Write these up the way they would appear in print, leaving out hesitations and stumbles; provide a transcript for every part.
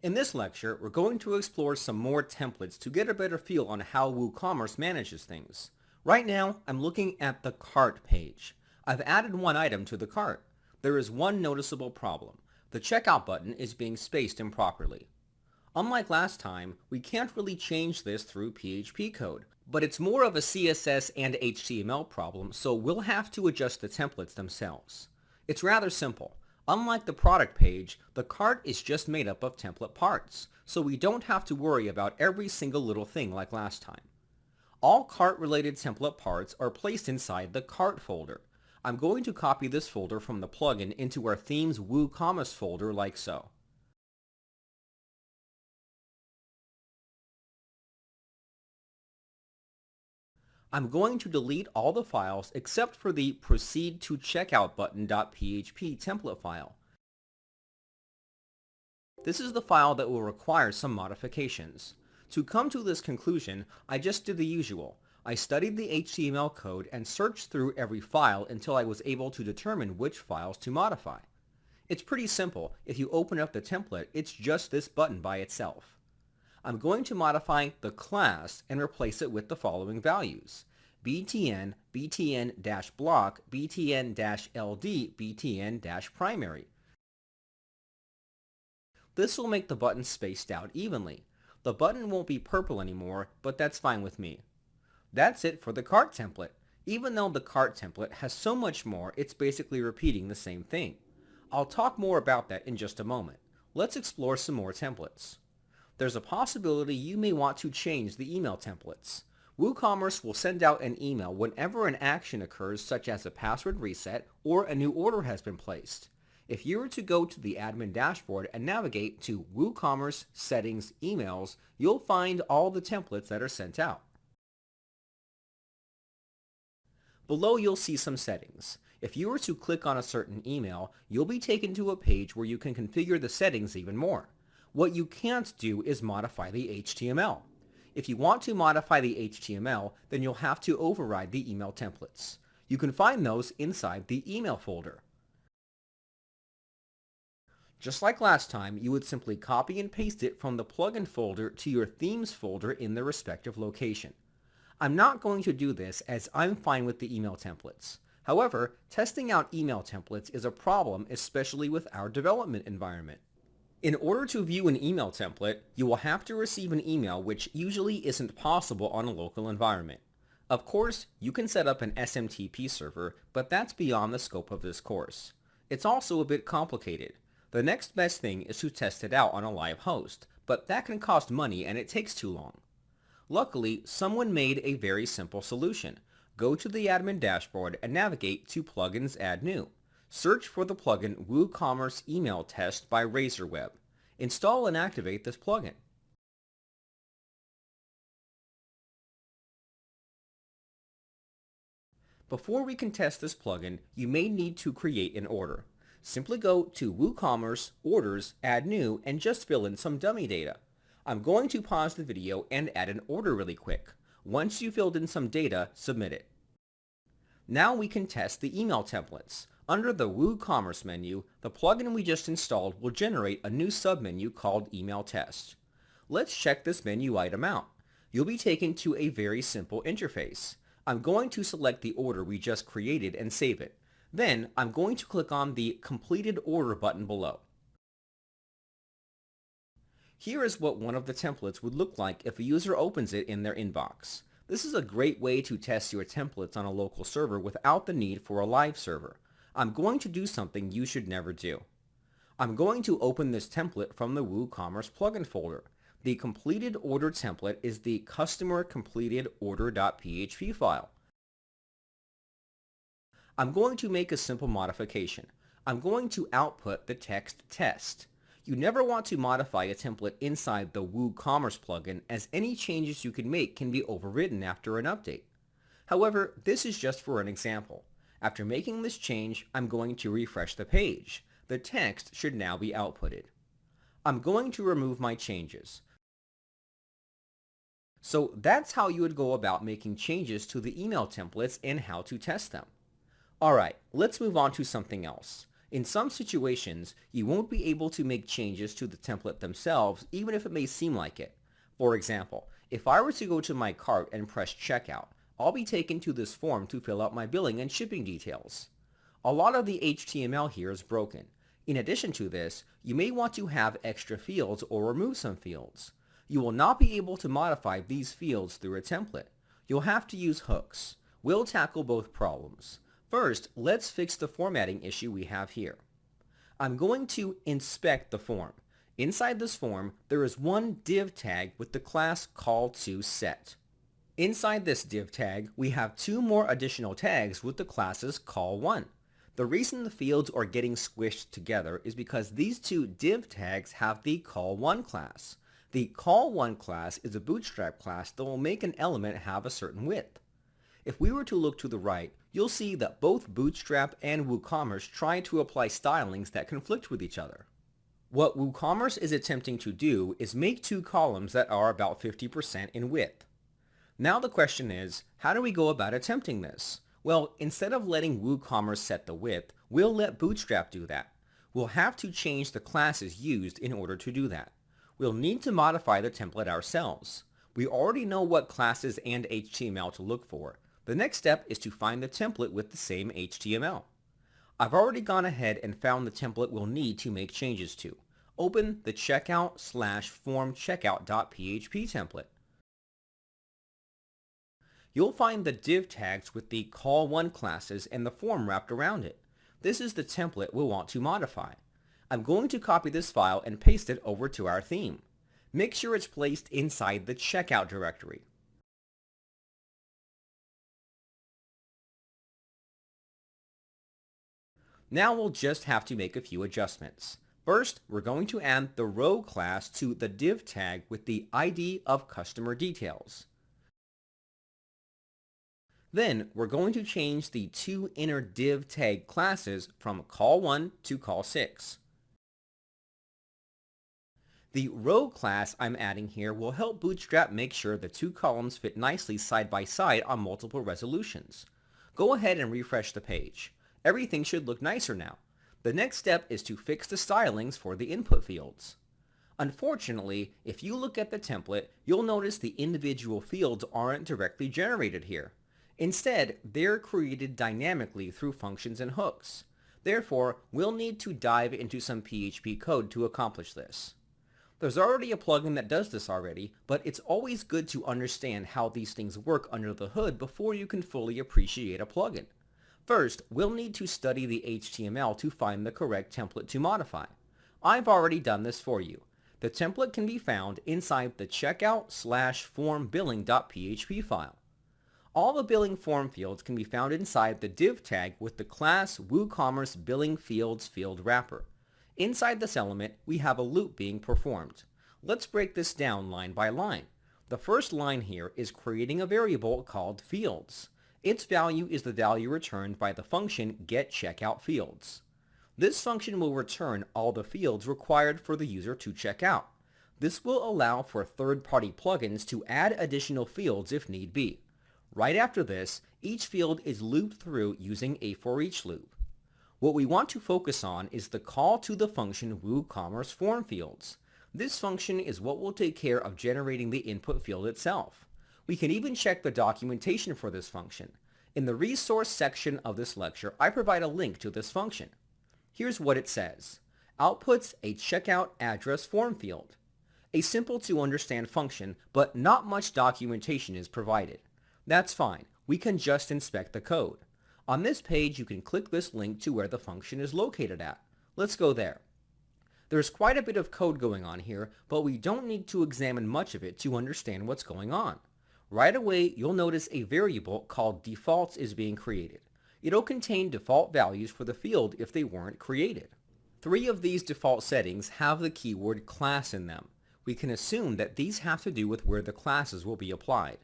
In this lecture, we're going to explore some more templates to get a better feel on how Woocommerce manages things. Right now, I'm looking at the cart page. I've added one item to the cart. There is one noticeable problem. The checkout button is being spaced improperly. Unlike last time, we can't really change this through PHP code, but it's more of a CSS and HTML problem, so we'll have to adjust the templates themselves. It's rather simple. Unlike the product page, the cart is just made up of template parts, so we don't have to worry about every single little thing like last time. All cart-related template parts are placed inside the cart folder. I'm going to copy this folder from the plugin into our theme's Woocommerce folder like so. I'm going to delete all the files except for the proceed to checkout button.php template file. This is the file that will require some modifications. To come to this conclusion, I just did the usual. I studied the HTML code and searched through every file until I was able to determine which files to modify. It's pretty simple. If you open up the template, it's just this button by itself. I'm going to modify the class and replace it with the following values: btn, btn-block, btn-ld, btn-primary. This will make the button spaced out evenly. The button won't be purple anymore, but that's fine with me. That's it for the cart template. Even though the cart template has so much more, it's basically repeating the same thing. I'll talk more about that in just a moment. Let's explore some more templates. There's a possibility you may want to change the email templates. Woocommerce will send out an email whenever an action occurs, such as a password reset or a new order has been placed. If you were to go to the admin dashboard and navigate to Woocommerce Settings Emails, you'll find all the templates that are sent out. Below you'll see some settings. If you were to click on a certain email, you'll be taken to a page where you can configure the settings even more. What you can't do is modify the HTML. If you want to modify the HTML, then you'll have to override the email templates. You can find those inside the email folder. Just like last time, you would simply copy and paste it from the plugin folder to your themes folder in the respective location. I'm not going to do this as I'm fine with the email templates. However, testing out email templates is a problem, especially with our development environment. In order to view an email template, you will have to receive an email, which usually isn't possible on a local environment. Of course, you can set up an SMTP server, but that's beyond the scope of this course. It's also a bit complicated. The next best thing is to test it out on a live host, but that can cost money and it takes too long. Luckily, someone made a very simple solution. Go to the admin dashboard and navigate to Plugins Add New. Search for the plugin Woocommerce Email Test by RazorWeb. Install and activate this plugin. Before we can test this plugin, you may need to create an order. Simply go to Woocommerce, Orders, Add New, and just fill in some dummy data. I'm going to pause the video and add an order really quick. Once you've filled in some data, submit it. Now we can test the email templates. Under the Woocommerce menu, the plugin we just installed will generate a new submenu called Email Test. Let's check this menu item out. You'll be taken to a very simple interface. I'm going to select the order we just created and save it. Then I'm going to click on the Completed Order button below. Here is what one of the templates would look like if a user opens it in their inbox. This is a great way to test your templates on a local server without the need for a live server. I'm going to do something you should never do. I'm going to open this template from the Woocommerce plugin folder. The completed order template is the customer completed order.php file. I'm going to make a simple modification. I'm going to output the text test. You never want to modify a template inside the Woocommerce plugin, as any changes you can make can be overridden after an update. However, this is just for an example. After making this change, I'm going to refresh the page. The text should now be outputted. I'm going to remove my changes. So that's how you would go about making changes to the email templates and how to test them. Alright, let's move on to something else. In some situations, you won't be able to make changes to the template themselves even if it may seem like it. For example, if I were to go to my cart and press checkout, I'll be taken to this form to fill out my billing and shipping details. A lot of the HTML here is broken. In addition to this, you may want to have extra fields or remove some fields. You will not be able to modify these fields through a template. You'll have to use hooks. We'll tackle both problems. First, let's fix the formatting issue we have here. I'm going to inspect the form. Inside this form, there is one div tag with the class call2set. Inside this div tag, we have two more additional tags with the classes call1. The reason the fields are getting squished together is because these two div tags have the call1 class. The call1 class is a bootstrap class that will make an element have a certain width. If we were to look to the right, you'll see that both Bootstrap and Woocommerce try to apply stylings that conflict with each other. What Woocommerce is attempting to do is make two columns that are about 50% in width. Now the question is, how do we go about attempting this? Well, instead of letting Woocommerce set the width, we'll let Bootstrap do that. We'll have to change the classes used in order to do that. We'll need to modify the template ourselves. We already know what classes and HTML to look for. The next step is to find the template with the same HTML. I've already gone ahead and found the template we'll need to make changes to. Open the checkout/form-checkout.php template. You'll find the div tags with the call1 classes and the form wrapped around it. This is the template we'll want to modify. I'm going to copy this file and paste it over to our theme. Make sure it's placed inside the checkout directory. Now we'll just have to make a few adjustments. First, we're going to add the row class to the div tag with the ID of customer details. Then, we're going to change the two inner div tag classes from call1 to call6. The row class I'm adding here will help Bootstrap make sure the two columns fit nicely side by side on multiple resolutions. Go ahead and refresh the page. Everything should look nicer now. The next step is to fix the stylings for the input fields. Unfortunately, if you look at the template, you'll notice the individual fields aren't directly generated here. Instead, they're created dynamically through functions and hooks. Therefore, we'll need to dive into some PHP code to accomplish this. There's already a plugin that does this already, but it's always good to understand how these things work under the hood before you can fully appreciate a plugin. First, we'll need to study the HTML to find the correct template to modify. I've already done this for you. The template can be found inside the checkout/formbilling.php file. All the billing form fields can be found inside the div tag with the class Woocommerce billing fields field wrapper. Inside this element, we have a loop being performed. Let's break this down line by line. The first line here is creating a variable called fields. Its value is the value returned by the function getCheckoutFields. This function will return all the fields required for the user to check out. This will allow for third-party plugins to add additional fields if need be. Right after this, each field is looped through using a for each loop. What we want to focus on is the call to the function Woocommerce form fields. This function is what will take care of generating the input field itself. We can even check the documentation for this function. In the resource section of this lecture, I provide a link to this function. Here's what it says. Outputs a checkout address form field. A simple to understand function, but not much documentation is provided. That's fine. We can just inspect the code. On this page, you can click this link to where the function is located at. Let's go there. There's quite a bit of code going on here, but we don't need to examine much of it to understand what's going on. Right away, you'll notice a variable called defaults is being created. It'll contain default values for the field if they weren't created. 3 of these default settings have the keyword class in them. We can assume that these have to do with where the classes will be applied.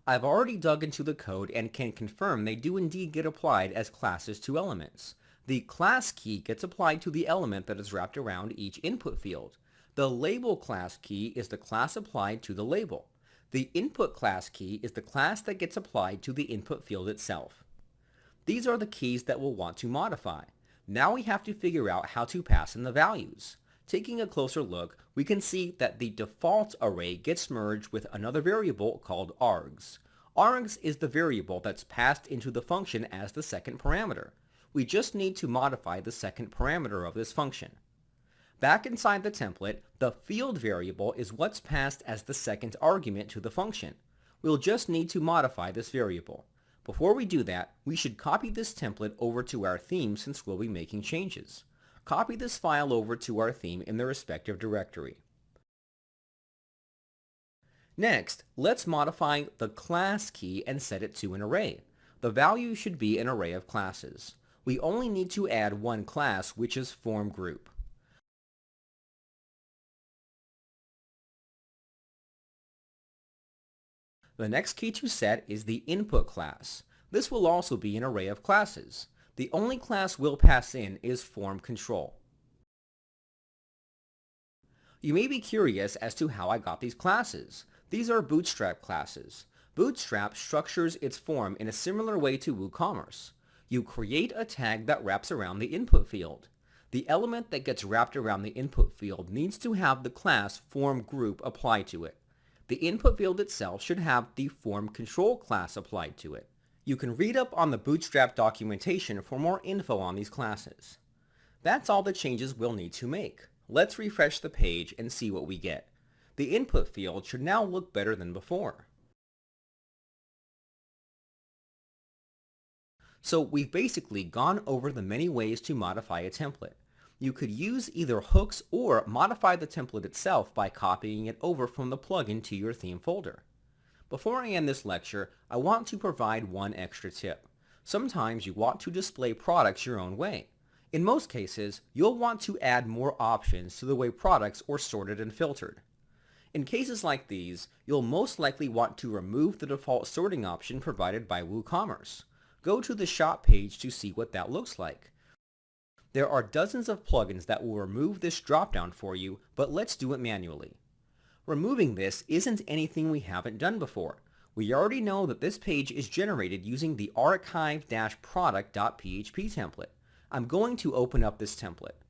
I've already dug into the code and can confirm they do indeed get applied as classes to elements. The class key gets applied to the element that is wrapped around each input field. The label class key is the class applied to the label. The input class key is the class that gets applied to the input field itself. These are the keys that we'll want to modify. Now we have to figure out how to pass in the values. Taking a closer look, we can see that the default array gets merged with another variable called args. Args is the variable that's passed into the function as the second parameter. We just need to modify the second parameter of this function. Back inside the template, the field variable is what's passed as the second argument to the function. We'll just need to modify this variable. Before we do that, we should copy this template over to our theme since we'll be making changes. Copy this file over to our theme in the respective directory. Next, let's modify the class key and set it to an array. The value should be an array of classes. We only need to add one class, which is form group. The next key to set is the input class. This will also be an array of classes. The only class we'll pass in is form control. You may be curious as to how I got these classes. These are Bootstrap classes. Bootstrap structures its form in a similar way to Woocommerce. You create a tag that wraps around the input field. The element that gets wrapped around the input field needs to have the class form group applied to it. The input field itself should have the form control class applied to it. You can read up on the Bootstrap documentation for more info on these classes. That's all the changes we'll need to make. Let's refresh the page and see what we get. The input field should now look better than before. So we've basically gone over the many ways to modify a template. You could use either hooks or modify the template itself by copying it over from the plugin to your theme folder. Before I end this lecture, I want to provide one extra tip. Sometimes you want to display products your own way. In most cases, you'll want to add more options to the way products are sorted and filtered. In cases like these, you'll most likely want to remove the default sorting option provided by Woocommerce. Go to the shop page to see what that looks like. There are dozens of plugins that will remove this dropdown for you, but let's do it manually. Removing this isn't anything we haven't done before. We already know that this page is generated using the archive-product.php template. I'm going to open up this template.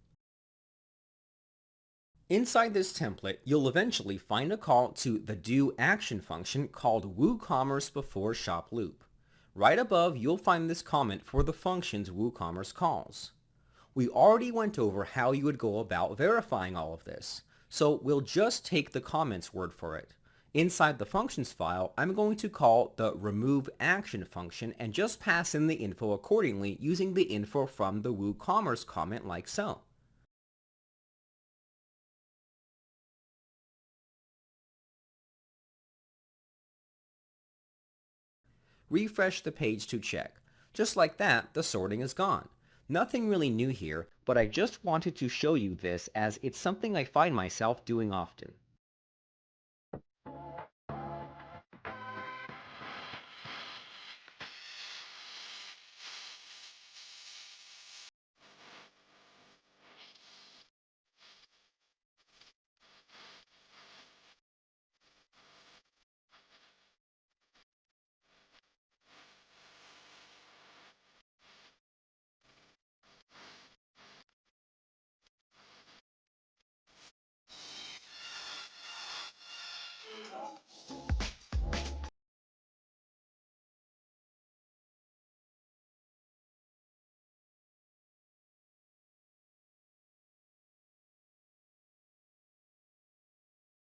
Inside this template, you'll eventually find a call to the do action function called Woocommerce before shop loop. Right above, you'll find this comment for the functions Woocommerce calls. We already went over how you would go about verifying all of this, so we'll just take the comments word for it. Inside the functions file, I'm going to call the remove action function and just pass in the info accordingly using the info from the Woocommerce comment like so. Refresh the page to check. Just like that, the sorting is gone. Nothing really new here, but I just wanted to show you this as it's something I find myself doing often.